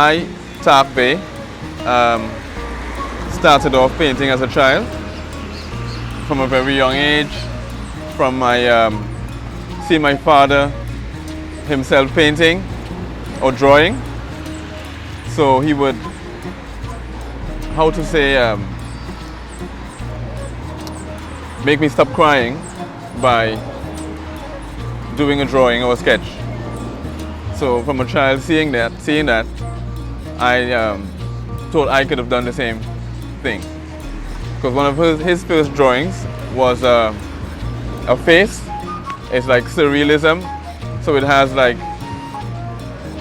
I, Tark, started off painting as a child from a very young age. From my see my father himself painting or drawing. So he would, how to say, make me stop crying by doing a drawing or a sketch. So from a child seeing that, I thought I could have done the same thing. Because one of his first drawings was a face. It's like surrealism. So it has like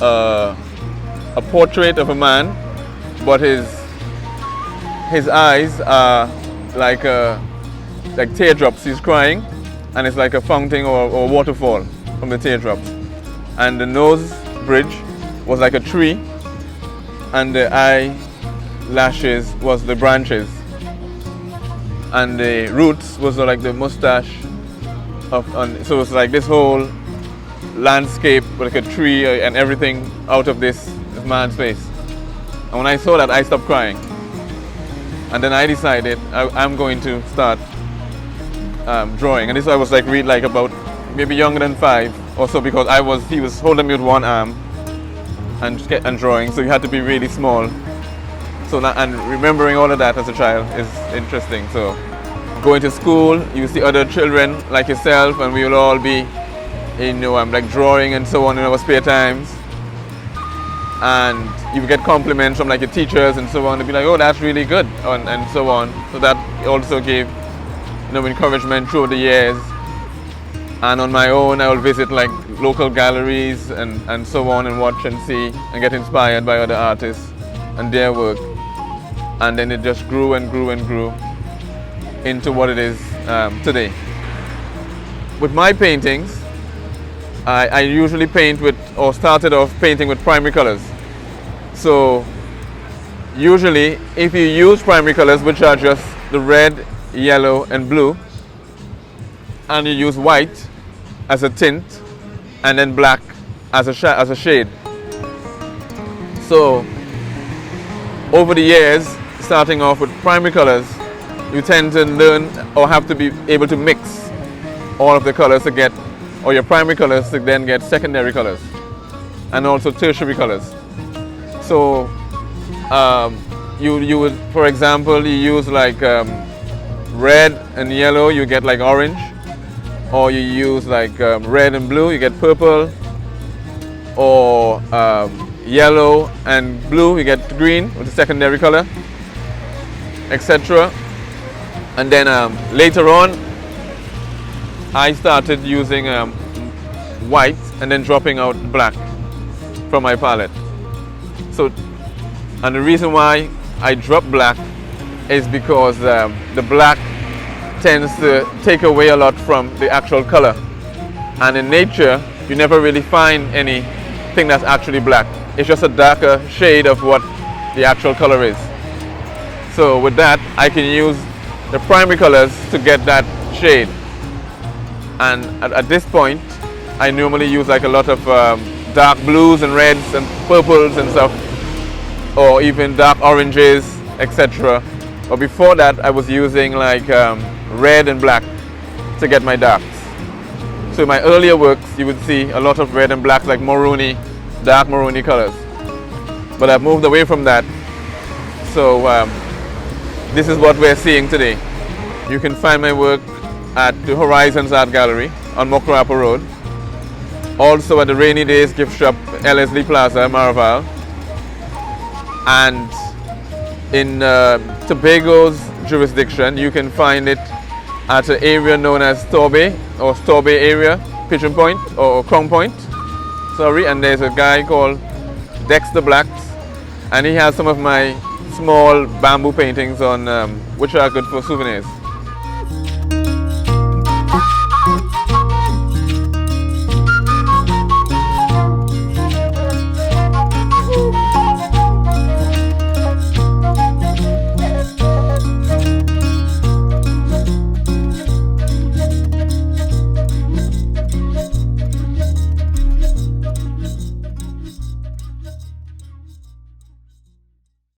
a portrait of a man, but his eyes are like teardrops. He's crying, and it's like a fountain or a waterfall from the teardrops. And the nose bridge was like a tree, and the eyelashes was the branches, and the roots was like the mustache so it's like this whole landscape, like a tree and everything out of this man's face. And when I saw that, I stopped crying. And then I decided I'm going to start drawing. And this I was like about maybe younger than 5 or so, because he was holding me with one arm and drawing, so you had to be really small. So that, and remembering all of that as a child is interesting. So going to school, you see other children like yourself, and we will all be, like drawing and so on in our spare times. And you get compliments from like your teachers and so on, to be like, oh, that's really good, and so on. So that also gave, encouragement through the years. And on my own, I will visit like local galleries and so on, and watch and see and get inspired by other artists and their work. And then it just grew and grew and grew into what it is today. With my paintings, I usually paint with, or started off painting with primary colors. So usually if you use primary colors, which are just the red, yellow and blue, and you use white as a tint and then black as a shade. So over the years, starting off with primary colors, you tend to learn or have to be able to mix all of the colors to get, or your primary colors to then get secondary colors and also tertiary colors. So you would, for example, you use like red and yellow, you get like orange, or you use like red and blue, you get purple, or yellow and blue, you get green with the secondary color, etc. And then later on, I started using white and then dropping out black from my palette. So, and the reason why I drop black is because the black tends to take away a lot from the actual color. And in nature, you never really find anything that's actually black. It's just a darker shade of what the actual color is. So with that, I can use the primary colors to get that shade. And at this point, I normally use like a lot of dark blues and reds and purples and stuff, or even dark oranges, etc. But before that, I was using like red and black to get my darks. So in my earlier works, you would see a lot of red and black, like maroony, dark maroony colors. But I've moved away from that. So this is what we're seeing today. You can find my work at the Horizons Art Gallery on Mokrapa Road. Also at the Rainy Days Gift Shop, Ellerslie Plaza, Maraval. And in Tobago's jurisdiction, you can find it at an area known as Torbay, or Torbay area, Pigeon Point, or Crown Point. Sorry, and there's a guy called Dexter Blacks, and he has some of my small bamboo paintings on, which are good for souvenirs.